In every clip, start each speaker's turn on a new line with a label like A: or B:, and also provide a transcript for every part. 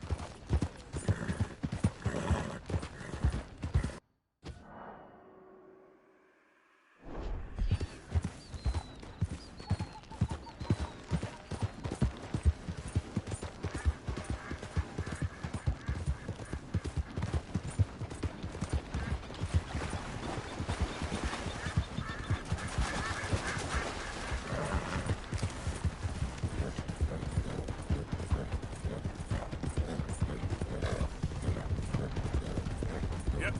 A: up. Yep.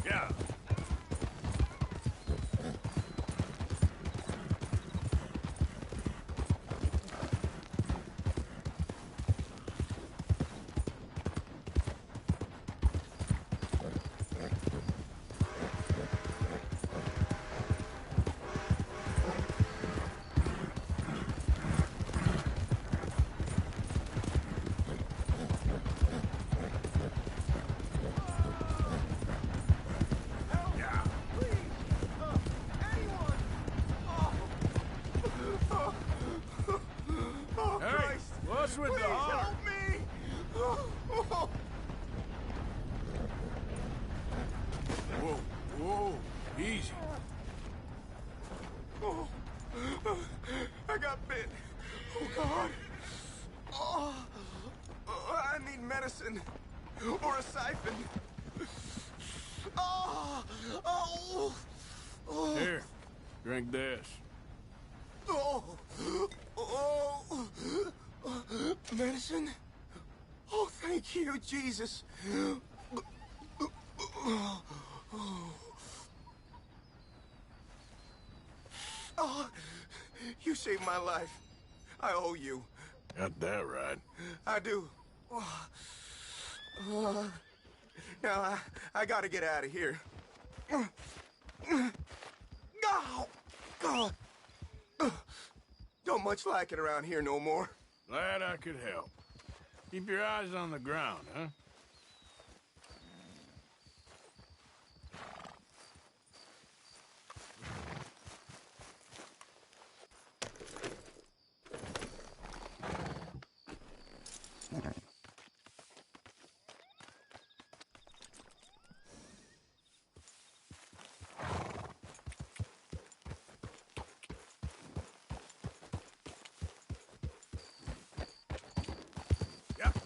A: Yeah. Yeah.
B: Oh,
A: Hey,
B: Christ!
A: what's with the
B: Please
A: heart?
B: help me! Oh,
A: Whoa, whoa, easy.
B: oh, I got bit. Oh, God. Oh, I need medicine. Or a siphon. Oh, oh, oh,
A: Here, drink this.
B: oh, oh. Medicine? Oh, thank you, Jesus. Oh, you saved my life. I owe you.
A: Got that right.
B: I do. Now, I gotta get out of here. Oh, God. Don't much like it around here no more.
A: Glad I could help. Keep your eyes on the ground, huh? Yep.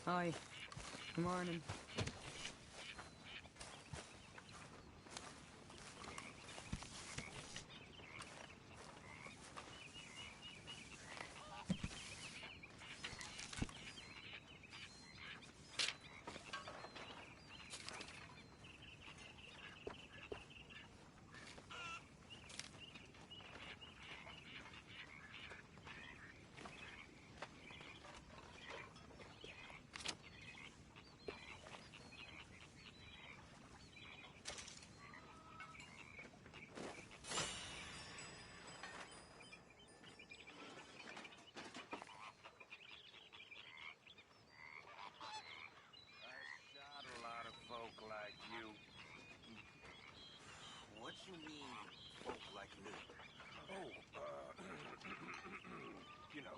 C: Hi. Good morning.
B: What you mean, folk like me?
A: Oh, you know.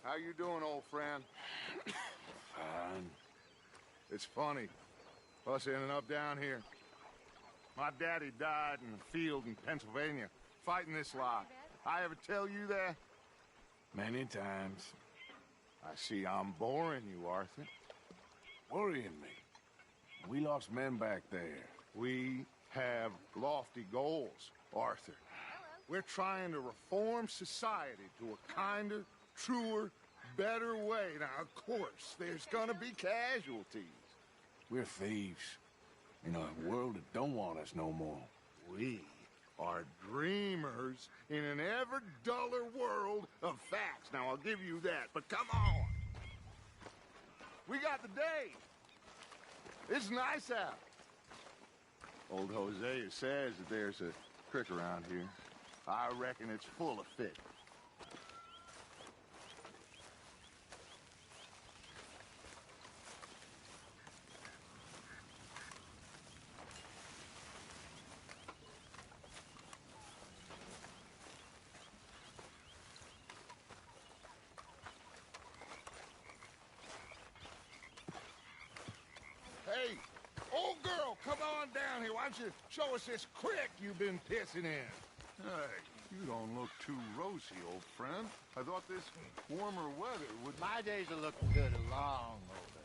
D: How you doing, old friend?
A: Fine.
D: It's funny, us ending up down here. My daddy died in the field in Pennsylvania, fighting this lot. I ever tell you that?
A: Many times.
D: I see I'm boring you, Arthur.
A: Worrying me. We lost men back there.
D: We have lofty goals, Arthur. We're trying to reform society to a kinder, truer, better way. Now, of course, there's gonna be casualties.
A: We're thieves. In a world that don't want us no more.
D: We are dreamers in an ever duller world of facts. Now, I'll give you that, but come on. We got the day. It's nice out. Old Hosea says that there's a creek around here. I reckon it's full of fish. Hey, old girl, come on down here. Why don't you show us this creek you've been pissing in?
E: Hey, you don't look too rosy, old friend. I thought this warmer weather would...
F: My days are looking good along over.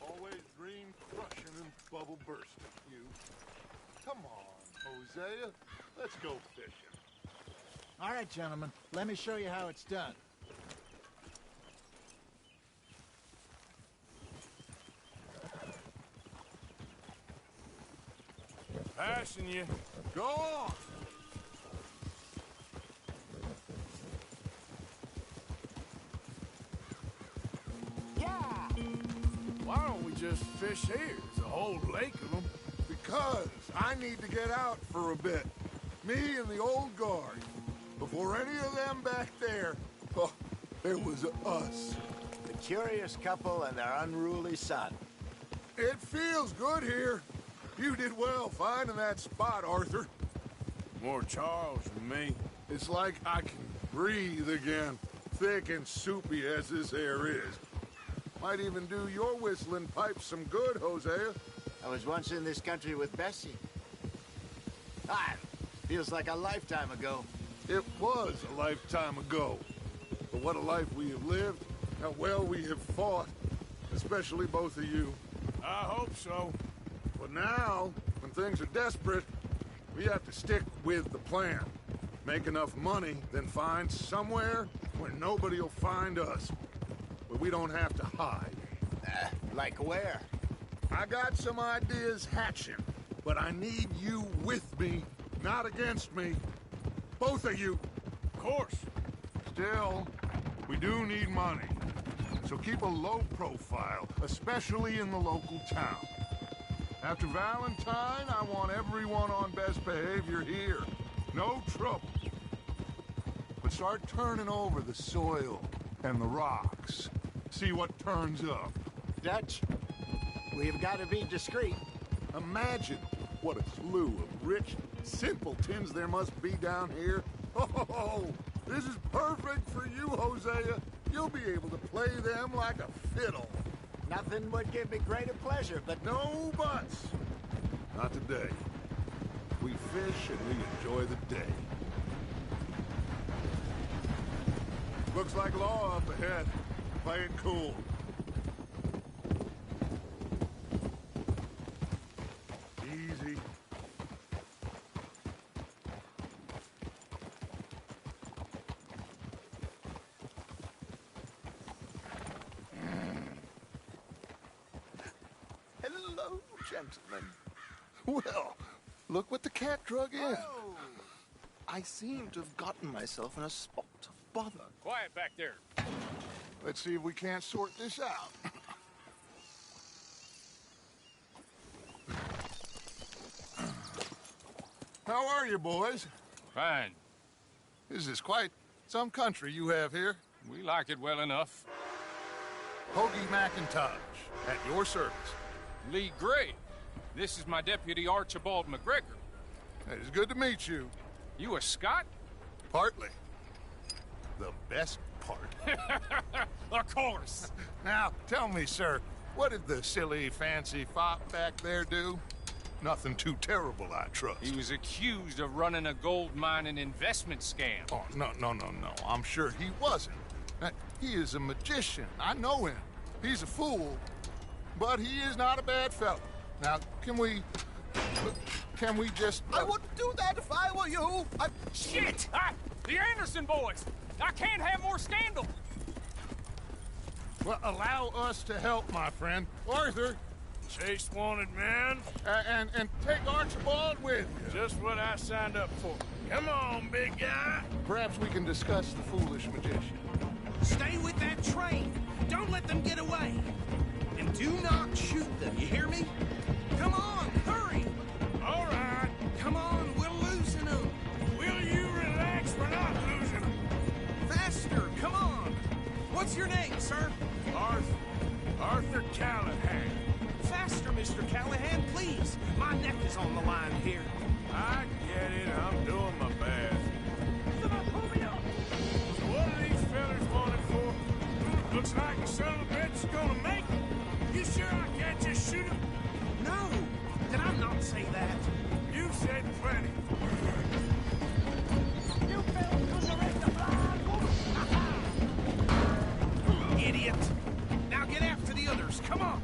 E: Always dream crushing and bubble bursting, you. Come on, Hosea. Let's go fishing.
F: All right, gentlemen. Let me show you how it's done.
A: Passing you.
D: Go on.
A: Yeah! Why don't we just fish here? There's a whole lake of them.
D: Because I need to get out for a bit. Me and the old guard. Before any of them back there, oh, there was us.
F: The curious couple and their unruly son.
D: It feels good here. You did well finding that spot, Arthur.
A: More Charles than me.
D: It's like I can breathe again, thick and soupy as this air is. Might even do your whistling pipes some good, Hosea.
F: I was once in this country with Bessie.
B: God, feels like a lifetime ago.
E: It was a lifetime ago. But what a life we have lived, how well we have fought, especially both of you.
A: I hope so.
E: But now, when things are desperate, we have to stick with the plan. Make enough money, then find somewhere where nobody will find us. Where we don't have to hide.
B: Like where?
E: I got some ideas hatching, but I need you with me, not against me. Both of you.
A: Of course.
E: Still, we do need money. So keep a low profile, especially in the local town. After Valentine, I want everyone on best behavior here. No trouble. But start turning over the soil and the rocks. See what turns up.
B: Dutch, we've got to be discreet.
E: Imagine what a slew of rich simpletons there must be down here. Oh, this is perfect for you, Hosea. You'll be able to play them like a fiddle.
B: Nothing would give me greater pleasure, but
E: No buts. Not today. We fish and we enjoy the day. Looks like law up ahead. Play it cool. Easy.
B: hello, gentlemen.
E: Well, look what the cat drug in.
B: Oh, I seem to have gotten myself in a spot of bother.
A: Quiet back there.
E: Let's see if we can't sort this out. How are you, boys?
A: Fine.
E: This is quite some country you have here.
A: We like it well enough.
E: Hoagie McIntosh, at your service.
A: Lee Gray. This is my deputy Archibald McGregor.
E: It is good to meet you.
A: You a Scot?
E: Partly. The best part.
A: Of course.
E: Now, tell me, sir, what did the silly, fancy fop back there do? Nothing too terrible, I trust.
A: He was accused of running a gold mining investment scam.
E: Oh, no. I'm sure he wasn't. He is a magician. I know him. He's a fool. But he is not a bad fellow. Now, can we just...
B: I wouldn't do that if I were you.
A: Shit! The Anderson boys! I can't have more scandal!
E: Well, allow us to help, my friend. Arthur,
A: Chase wanted man.
E: and take Archibald with you.
A: Just what I signed up for. Come on, big guy.
E: Perhaps we can discuss the foolish magician.
G: Stay with that train. Don't let them get away. And do not shoot them, you hear me? Come on, hurry!
A: All right.
G: Come on, we're losing them.
A: Will you relax? We're not losing them.
G: Faster, come on. What's your name, sir?
A: Arthur Callahan.
G: Faster, Mr. Callahan, please. My neck is on the line here.
A: I get it. I'm doing my best. So what are these fellas wanted for? Looks like the son of a bitch is gonna make it. You sure I can't just shoot him?
G: No, did I not say that?
A: You said plenty.
G: You fell to the rest of Idiot. Now get after the others, come on.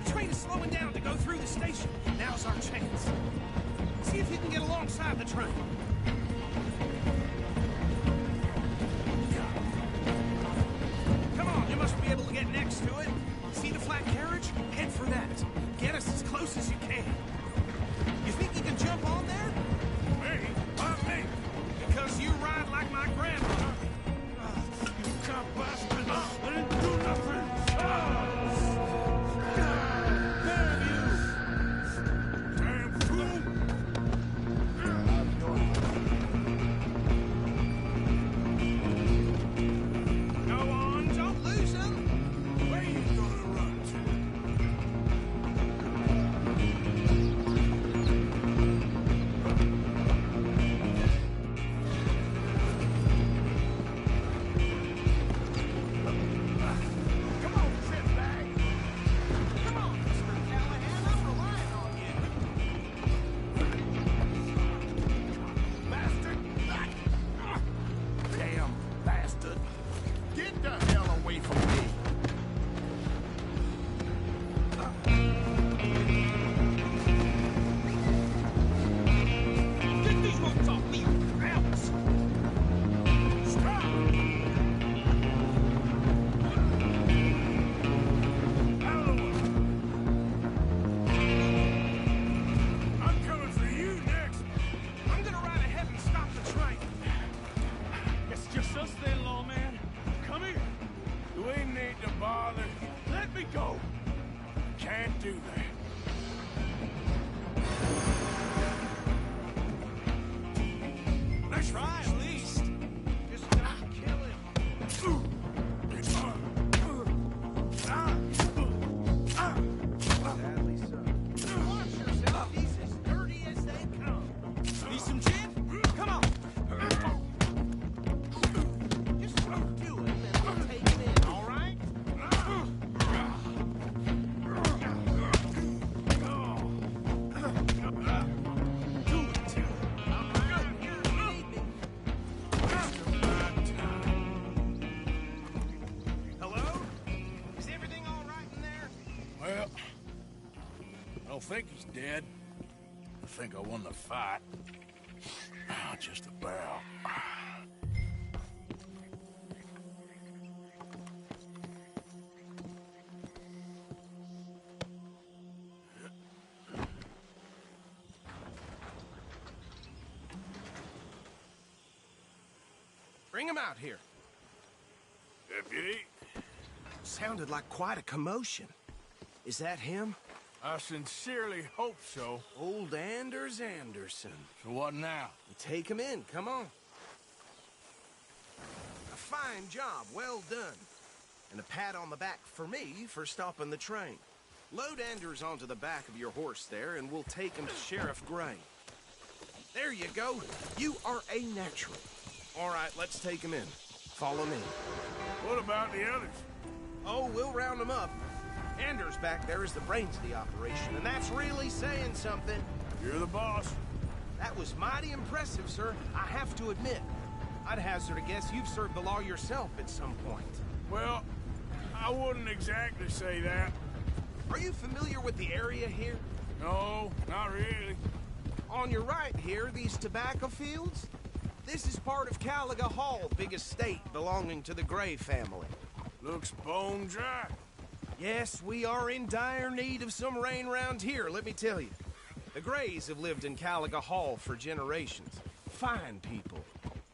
G: The train is slowing down to go through the station. Now's our chance. See if you can get alongside the train. Come on, you must be able to get next to it. See the flat carriage? Head for that. Get us as close as you can. You think you can jump on there?
A: Me? Why me?
G: Because you ride like my grandmother.
A: You cop bastard! I didn't do nothing! Damn you! Damn fool! me go. Can't do that. Let's
G: Try at least. Just don't kill him. Sadly so. Watch yourself. He's as dirty as they come. Need some gin? Come on. Just don't do it, and we'll take it in, all right? Do it. I'm right here. You need me. Hello? Is everything all right in there?
A: Well, I don't think he's dead. I think I won the fight. Just about.
G: Bring him out here.
A: Deputy,
G: Sounded like quite a commotion. Is that him?
A: I sincerely hope so.
G: Old Anders Anderson.
A: So what now?
G: Take him in, come on. A fine job, well done. And a pat on the back for me for stopping the train. Load Anders onto the back of your horse there, and we'll take him to Sheriff Gray. There you go. You are a natural. All right, let's take him in. Follow me.
A: What about the others?
G: Oh, we'll round them up. Anders back there is the brains of the operation, and that's really saying something.
A: You're the boss.
G: That was mighty impressive, sir. I have to admit. I'd hazard a guess you've served the law yourself at some point.
A: Well, I wouldn't exactly say that.
G: Are you familiar with the area here?
A: No, not really.
G: On your right here, these tobacco fields? This is part of Caliga Hall, big estate belonging to the Gray family.
A: Looks bone dry.
G: Yes, we are in dire need of some rain round here, let me tell you. The Grays have lived in Caliga Hall for generations. Fine people.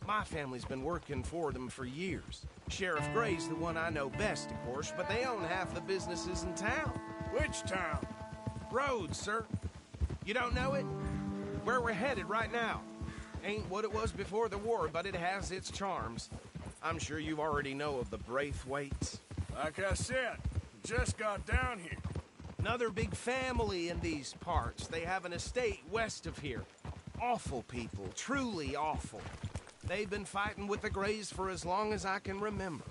G: My family's been working for them for years. Sheriff Gray's the one I know best, of course, but they own half the businesses in town.
A: Which town?
G: Rhodes, sir. You don't know it? Where we're headed right now. Ain't what it was before the war, but it has its charms. I'm sure you already know of the Braithwaites.
A: Like I said, just got down here.
G: Another big family in these parts. They have an estate west of here. Awful people, truly awful. They've been fighting with the Grays for as long as I can remember.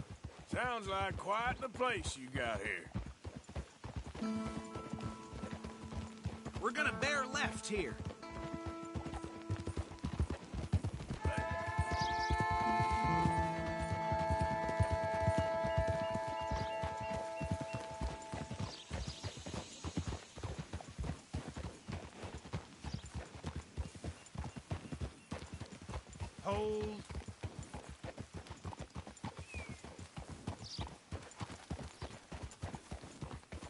A: Sounds like quite the place you got here.
G: We're gonna bear left here. Hold.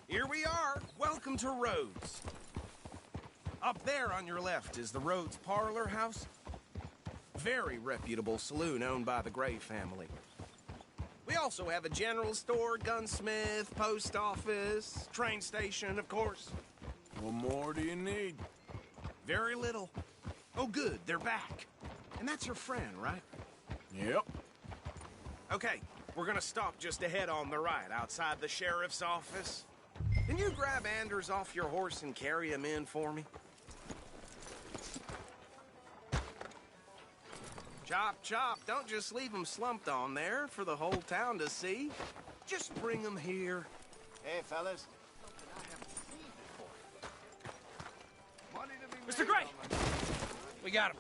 G: Here we are. Welcome to Rhodes. Up there on your left is the Rhodes Parlor House. Very reputable saloon owned by the Gray family. We also have a general store, gunsmith, post office, train station, of course.
A: What more do you need?
G: Very little. Oh, good, they're back. And that's your friend, right?
A: Yep.
G: Okay, we're gonna stop just ahead on the right, outside the sheriff's office. Can you grab Anders off your horse and carry him in for me? Chop, chop. Don't just leave him slumped on there for the whole town to see. Just bring him here.
B: Hey, fellas.
C: Mr. Gray! We got him.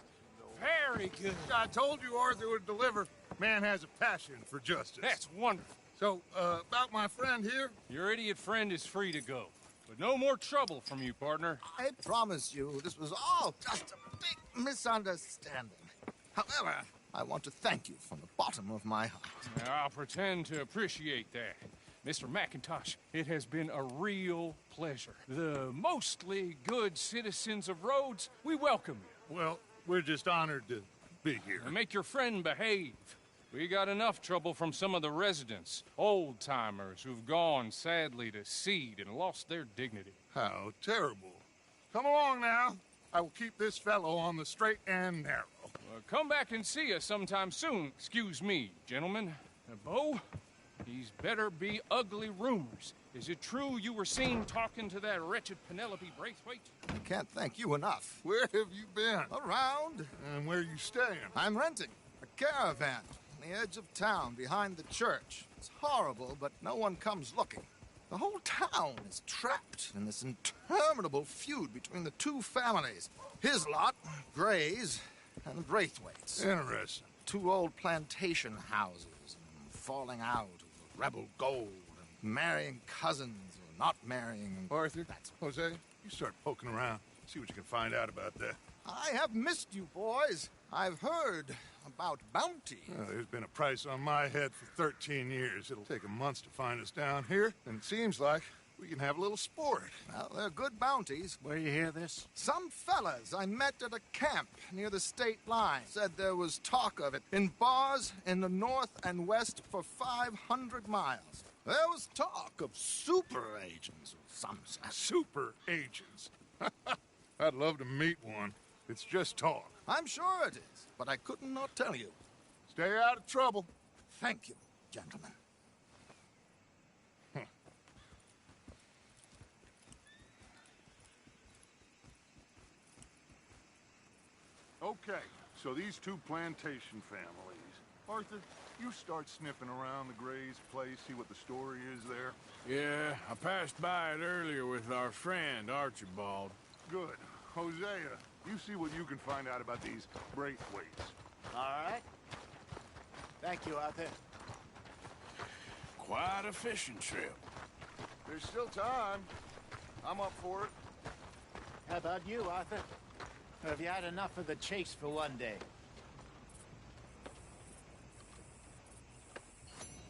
C: Very good.
E: I told you Arthur would deliver. Man has a passion for justice.
C: That's wonderful.
E: So, about my friend here?
C: Your idiot friend is free to go. But no more trouble from you, partner.
H: I promise you, this was all just a big misunderstanding. However, I want to thank you from the bottom of my heart.
C: Now, I'll pretend to appreciate that. Mr. McIntosh, it has been a real pleasure. The mostly good citizens of Rhodes, we welcome you.
E: Well, we're just honored to be here.
C: Now make your friend behave. We got enough trouble from some of the residents, old-timers who've gone, sadly, to seed and lost their dignity.
E: How terrible. Come along now. I will keep this fellow on the straight and narrow.
C: Come back and see us sometime soon. Excuse me, gentlemen. Bo, these better be ugly rumors. Is it true you were seen talking to that wretched Penelope Braithwaite?
H: I can't thank you enough.
E: Where have you been?
H: Around.
E: And where you staying?
H: I'm renting a caravan on the edge of town behind the church. It's horrible, but no one comes looking. The whole town is trapped in this interminable feud between the two families. His lot, Gray's, and the Braithwaites.
E: Interesting.
H: Two old plantation houses, and falling out over rebel gold, and marrying cousins or not marrying. And
E: Arthur, Jose, you start poking around. See what you can find out about that.
H: I have missed you, boys. I've heard about bounty.
E: There's been a price on my head for 13 years. It'll take 'em months to find us down here, and it seems like we can have a little sport.
H: Well, they're good bounties.
F: Where you hear this?
H: Some fellas I met at a camp near the state line said there was talk of it in bars in the north and west for 500 miles. There was talk of super agents of some sort.
E: Super agents. I'd love to meet one. It's just talk.
H: I'm sure it is, but I couldn't not tell you.
E: Stay out of trouble.
H: Thank you, gentlemen.
E: Okay, so these two plantation families. Arthur, you start sniffing around the Gray's place, see what the story is there.
A: Yeah, I passed by it earlier with our friend, Archibald.
E: Good. Hosea, you see what you can find out about these Braithwaites.
F: All right. Thank you, Arthur.
A: Quite a fishing trip.
E: There's still time. I'm up for it.
F: How about you, Arthur? Have you had enough of the chase for one day?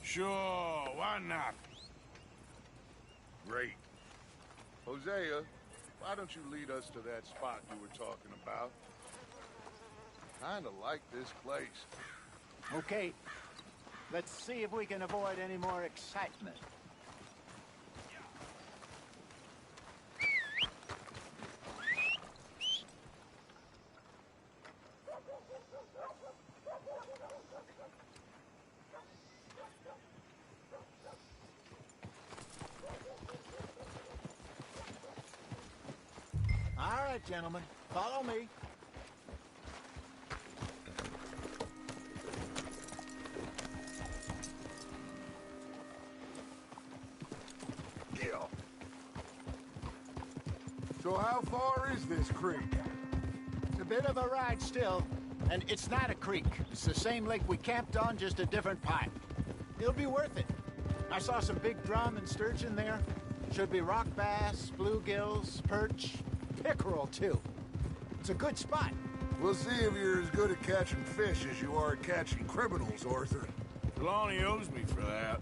A: Sure, why not?
E: Great. Hosea, why don't you lead us to that spot you were talking about? Kinda like this place.
F: Okay. Let's see if we can avoid any more excitement. All right, gentlemen, follow me.
E: So how far is this creek?
F: It's a bit of a ride still, and it's not a creek. It's the same lake we camped on, just a different pipe. It'll be worth it. I saw some big drum and sturgeon there. Should be rock bass, bluegills, perch, pickerel, too. It's a good spot.
E: We'll see if you're as good at catching fish as you are at catching criminals, Arthur.
A: Trelawney owes me for that.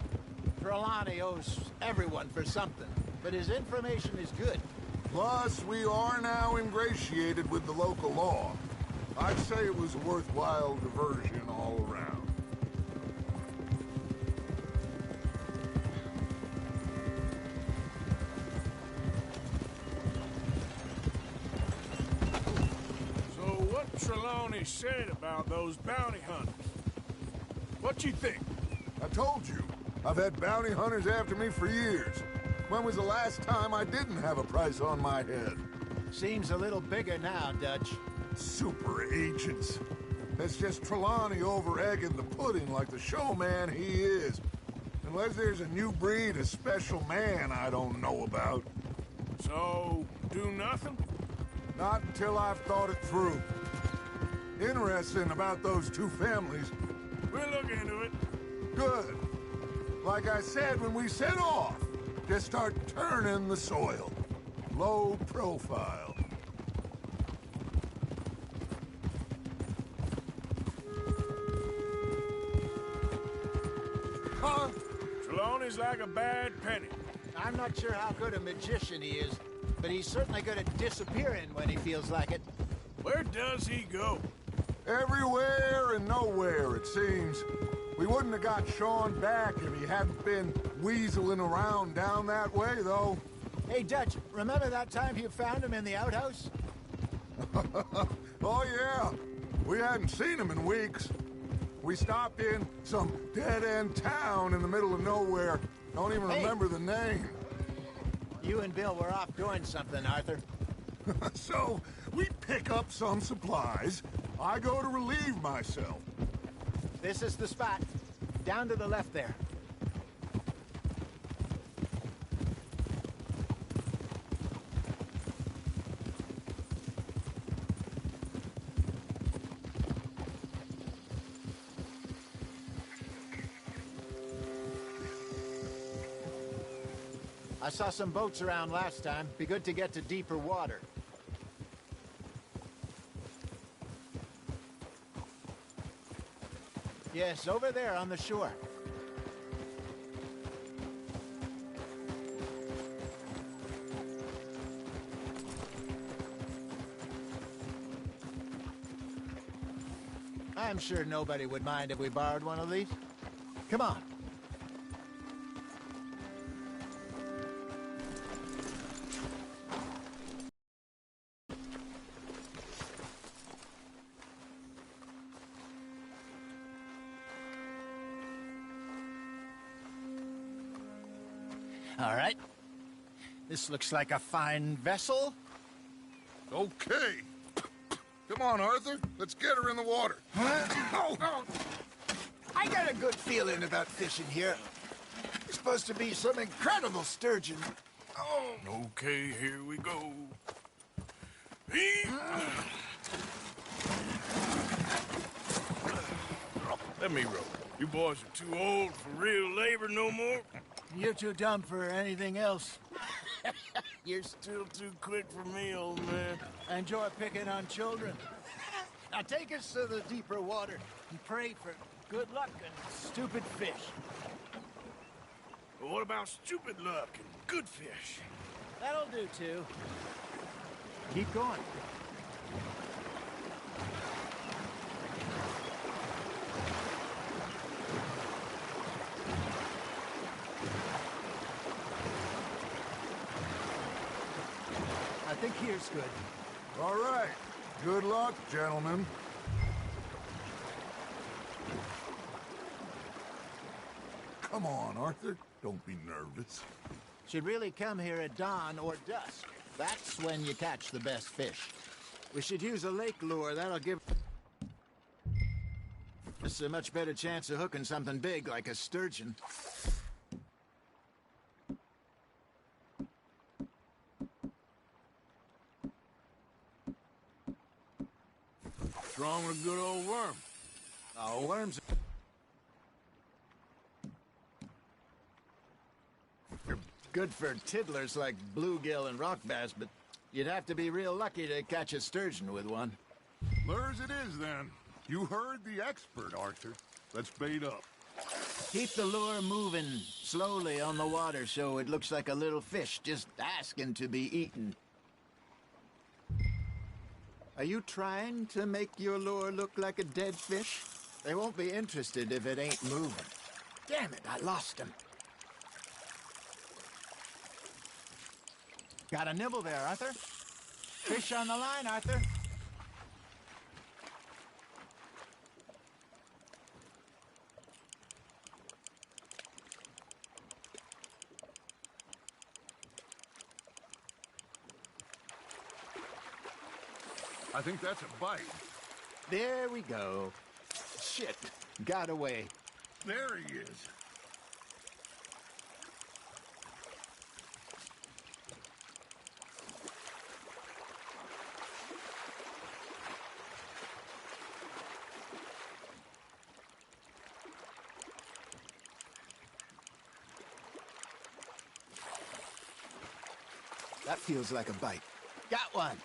F: Trelawney owes everyone for something, but his information is good.
E: Plus, we are now ingratiated with the local law. I'd say it was a worthwhile diversion all around.
A: So what Trelawney said about those bounty hunters? What you think?
E: I told you, I've had bounty hunters after me for years. When was the last time I didn't have a price on my head?
F: Seems a little bigger now, Dutch.
E: Super agents. That's just Trelawney over-egging the pudding like the showman he is. Unless there's a new breed of special man I don't know about.
A: So, do nothing?
E: Not until I've thought it through. Interesting about those two families.
A: We'll look into it.
E: Good. Like I said when we set off, just start turning the soil. Low profile. Huh?
A: Trelawney's like a bad penny.
F: I'm not sure how good a magician he is, but he's certainly good at disappearing when he feels like it.
A: Where does he go?
E: Everywhere and nowhere, it seems. We wouldn't have got Sean back if he hadn't been weaseling around down that way, though.
F: Hey, Dutch, remember that time you found him in the outhouse?
E: Oh, yeah. We hadn't seen him in weeks. We stopped in some dead-end town in the middle of nowhere. Don't even remember the name.
F: You and Bill were off doing something, Arthur.
E: So, we pick up some supplies. I go to relieve myself.
F: This is the spot. Down to the left there. I saw some boats around last time. Be good to get to deeper water. Yes, over there on the shore. I'm sure nobody would mind if we borrowed one of these. Come on. All right. This looks like a fine vessel.
E: Okay. Come on, Arthur. Let's get her in the water.
F: Oh. I got a good feeling about fishing here. It's supposed to be some incredible sturgeon. Oh.
A: Okay, here we go. Let me row. You boys are too old for real labor no more.
F: You're too dumb for anything else.
A: You're still too quick for me, old man.
F: Enjoy picking on children. Now take us to the deeper water and pray for good luck and stupid fish.
A: Well, what about stupid luck and good fish?
F: That'll do, too. Keep going. I think here's good.
E: All right. Good luck, gentlemen. Come on, Arthur. Don't be nervous.
F: Should really come here at dawn or dusk. That's when you catch the best fish. We should use a lake lure. That'll give us a much better chance of hooking something big like a sturgeon.
A: Wrong with a good old worm.
F: Oh, worms. They're good for tiddlers like bluegill and rock bass, but you'd have to be real lucky to catch a sturgeon with one.
E: Lures it is, then. You heard the expert, Arthur. Let's bait up.
F: Keep the lure moving slowly on the water so it looks like a little fish just asking to be eaten. Are you trying to make your lure look like a dead fish? They won't be interested if it ain't moving. Damn it, I lost him. Got a nibble there, Arthur. Fish on the line, Arthur.
E: I think that's a bite.
F: There we go. Shit, got away.
E: There he is.
F: That feels like a bite. Got one.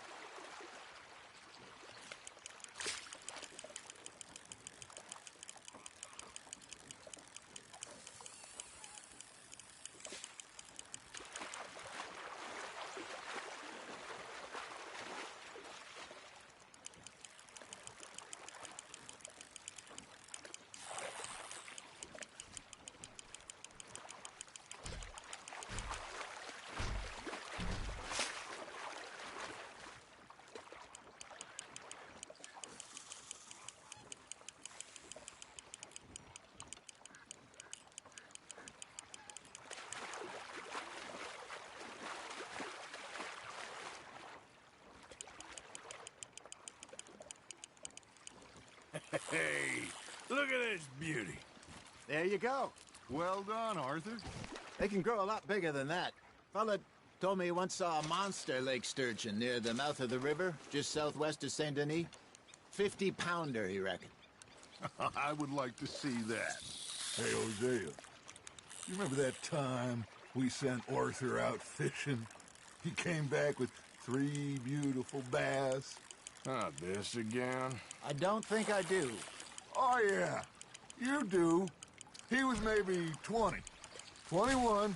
A: Hey, look at this beauty.
F: There you go.
E: Well done, Arthur.
F: They can grow a lot bigger than that. Fella told me he once saw a monster lake sturgeon near the mouth of the river, just southwest of Saint Denis. 50-pounder, he reckoned.
E: I would like to see that. Hey, Hosea, you remember that time we sent Arthur out fishing? He came back with 3 beautiful bass.
A: Not this again.
F: I don't think I do.
E: Oh, yeah, you do. He was maybe 20, 21,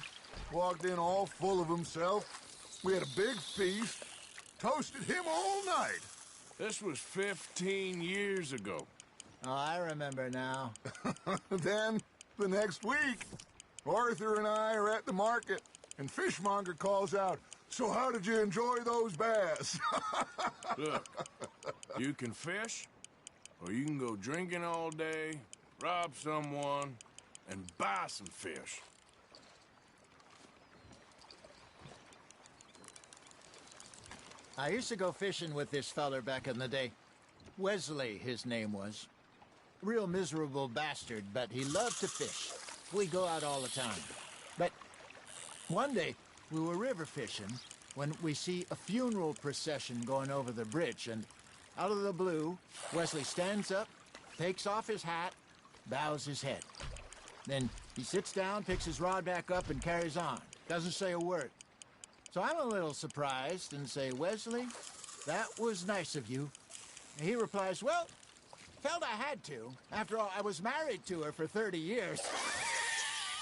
E: walked in all full of himself. We had a big feast, toasted him all night.
A: This was 15 years ago.
F: Oh, I remember now.
E: Then, the next week, Arthur and I are at the market, and Fishmonger calls out, "So how did you enjoy those bass?"
A: Look, you can fish, or you can go drinking all day, rob someone, and buy some fish.
F: I used to go fishing with this feller back in the day. Wesley, his name was. Real miserable bastard, but he loved to fish. We go out all the time. But one day, we were river fishing when we see a funeral procession going over the bridge, and out of the blue, Wesley stands up, takes off his hat, bows his head. Then he sits down, picks his rod back up, and carries on. Doesn't say a word. So I'm a little surprised and say, "Wesley, that was nice of you." And he replies, "Well, felt I had to. After all, I was married to her for 30 years.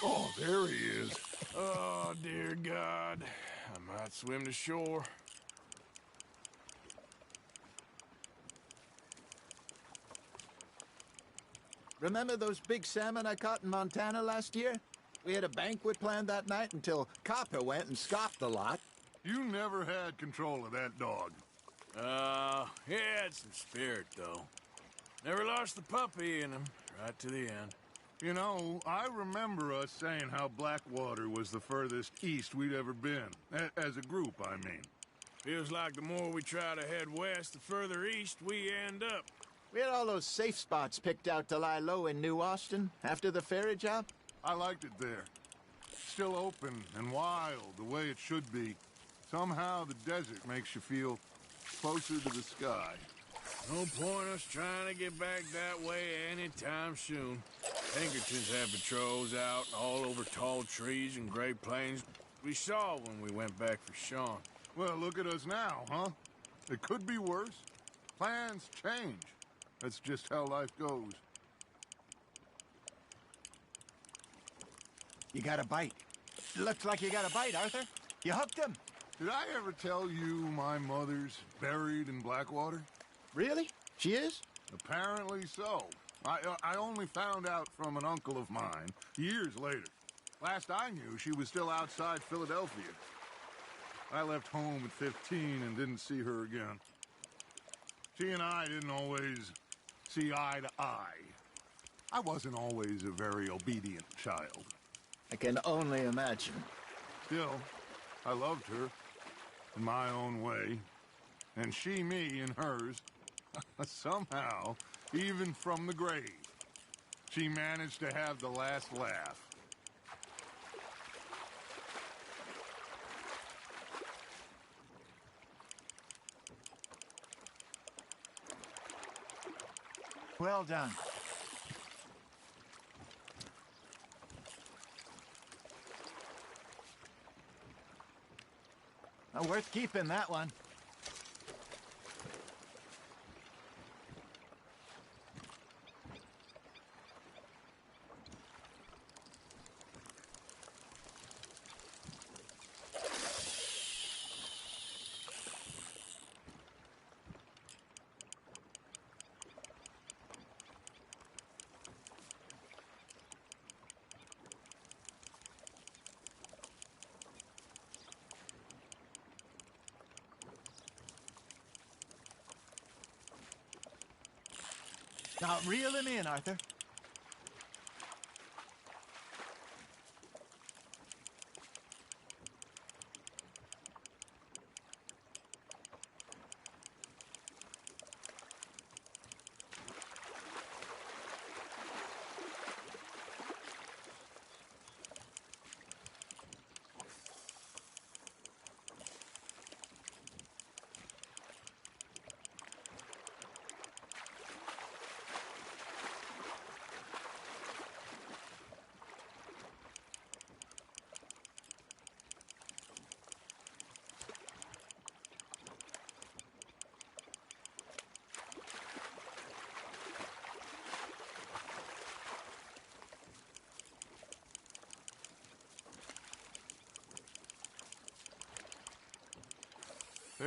E: Oh, there he is.
A: Oh, dear God. I might swim to shore.
F: Remember those big salmon I caught in Montana last year? We had a banquet planned that night until Copper went and scoffed the lot.
E: You never had control of that dog.
A: He had some spirit, though. Never lost the puppy in him, right to the end.
E: You know, I remember us saying how Blackwater was the furthest east we'd ever been. As a group, I mean.
A: Feels like the more we try to head west, the further east we end up.
F: We had all those safe spots picked out to lie low in New Austin after the ferry job.
E: I liked it there. Still open and wild, the way it should be. Somehow the desert makes you feel closer to the sky.
A: No point us trying to get back that way anytime soon. Pinkertons have patrols out all over tall trees and Great Plains. We saw when we went back for Sean.
E: Well, look at us now, huh? It could be worse. Plans change. That's just how life goes.
F: You got a bite. Looks like you got a bite, Arthur. You hooked him.
E: Did I ever tell you my mother's buried in Blackwater?
F: Really? She is?
E: Apparently so. I only found out from an uncle of mine years later. Last I knew, she was still outside Philadelphia. I left home at 15 and didn't see her again. She and I didn't always see eye to eye. I wasn't always a very obedient child.
F: I can only imagine.
E: Still, I loved her in my own way, and she me in hers. Somehow, even from the grave, she managed to have the last laugh.
F: Well done. Worth keeping, that one. Now, reel him in, Arthur.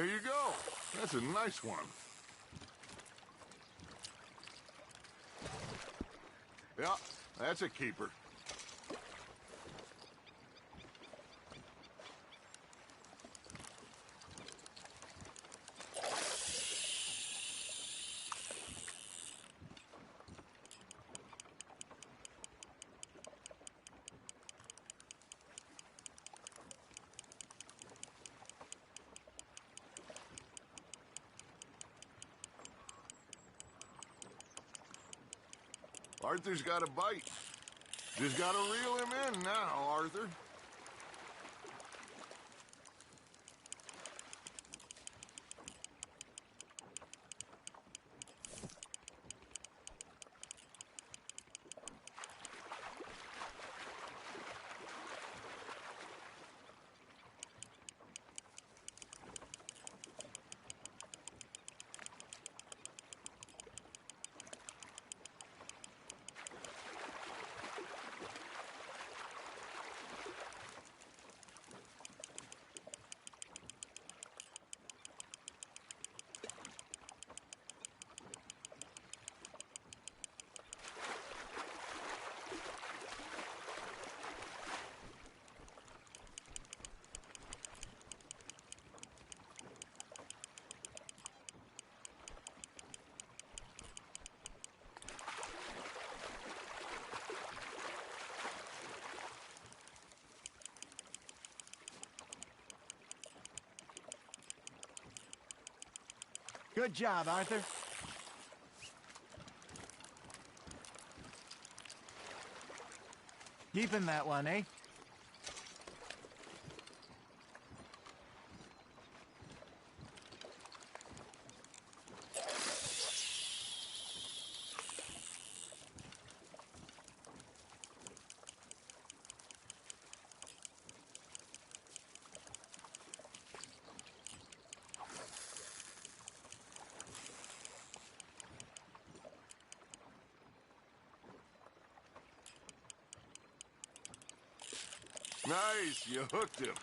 E: There you go. That's a nice one. Yeah, that's a keeper. Arthur's got a bite. Just gotta reel him in now, Arthur.
F: Good job, Arthur. Keeping that one, eh?
E: Nice, you hooked him.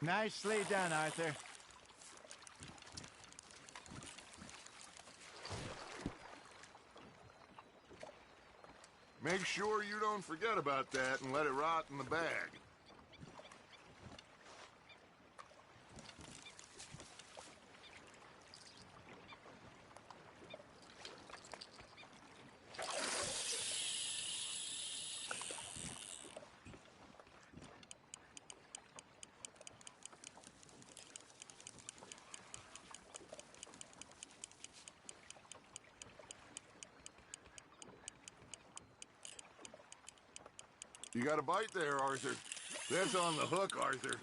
F: Nicely done, Arthur.
E: Make sure you don't forget about that and let it rot in the bag. You got a bite there, Arthur. That's on the hook, Arthur.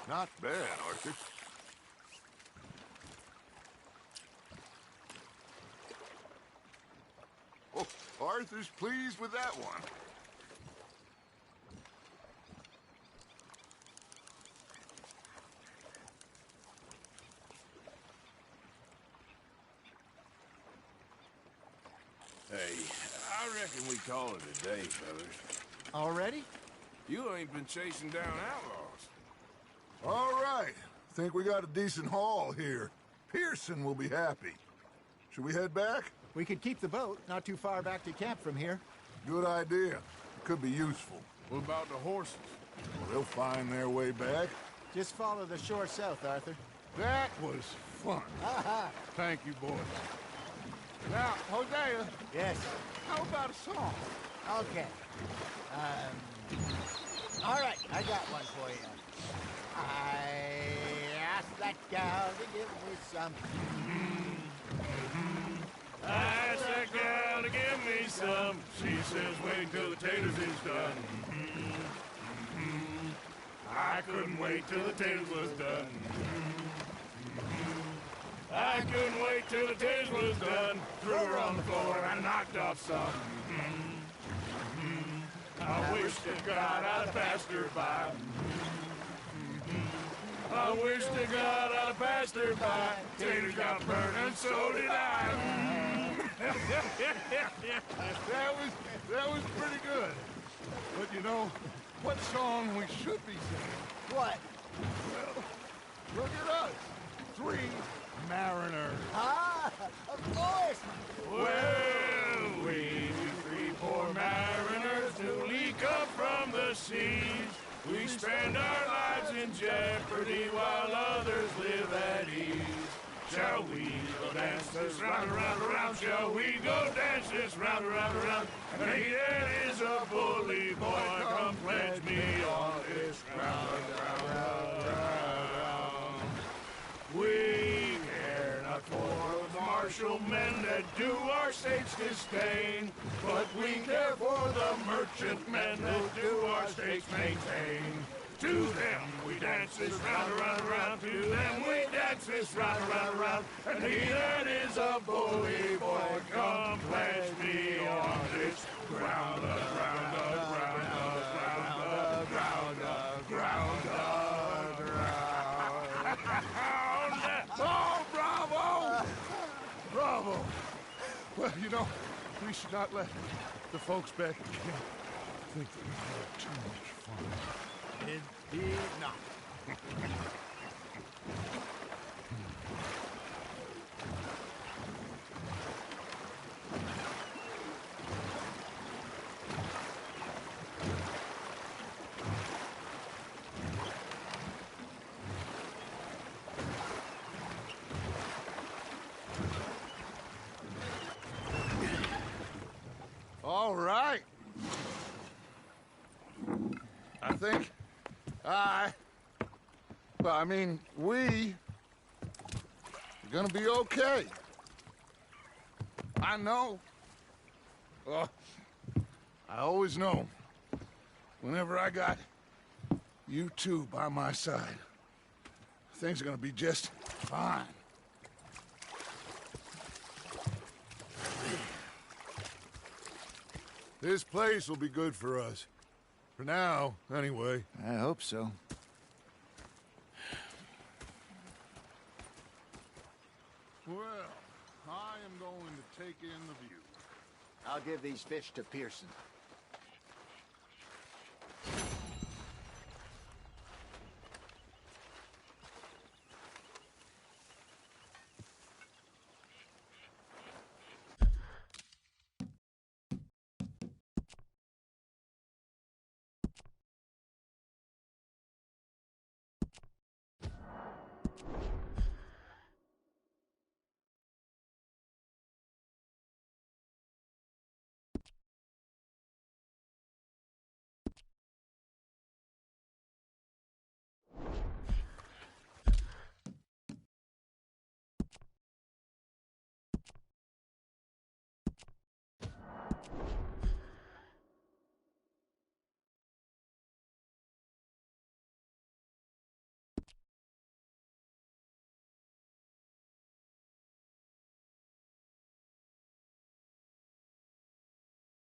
E: Not bad, Arthur. Oh, Arthur's pleased with that one.
A: Hey, I reckon we call it a day, fellas.
F: Already?
A: You ain't been chasing down outlaws.
E: All right. Think we got a decent haul here. Pearson will be happy. Should we head back?
F: We could keep the boat not too far back to camp from here.
E: Good idea. It could be useful.
A: What about the horses?
E: They'll find their way back.
F: Just follow the shore south, Arthur.
E: That was fun.
F: Aha!
E: Thank you, boys. Now, Hosea,
F: Yes.
E: how about a song?
F: Okay. All right, I got one for you. I asked that gal to give me some.
A: I asked that gal to give me some. She says wait till the taters is done. I couldn't wait till the taters was done. I couldn't wait till the taters was done. Threw her on the floor and knocked off some. I wish to God I'd have passed her by. I wish to God I'd have passed her by. Taters got burned and so did I.
E: That was pretty good. But you know, what song we should be singing?
F: What?
E: Well, look at us. 3 mariners.
F: Ah, of course!
A: Well, we 3 poor mariners who leak up from the seas. We spend our lives in jeopardy while others live at ease. Shall we go dance this round, around, around? Shall we go dance this round, around, around? And he that is a bully boy, come pledge me on this round, round, round, round. We care not for the martial men that do our state's disdain, but we care for the merchant men that do our state's maintain. To them we dance this round, around, around. To them we dance this round, around, around. And he that is a bully boy, come pledge me on this ground, ground, ground, ground, ground, ground, ground.
E: Oh, bravo! Bravo! Well, you know, we should not let the folks back at camp think that we had too much fun.
F: Indeed not.
E: All right. I think we are gonna be okay. I know. I always know. Whenever I got you two by my side, things are gonna be just fine. This place will be good for us. For now, anyway.
H: I hope so.
E: Well, I am going to take in the view.
F: I'll give these fish to Pearson.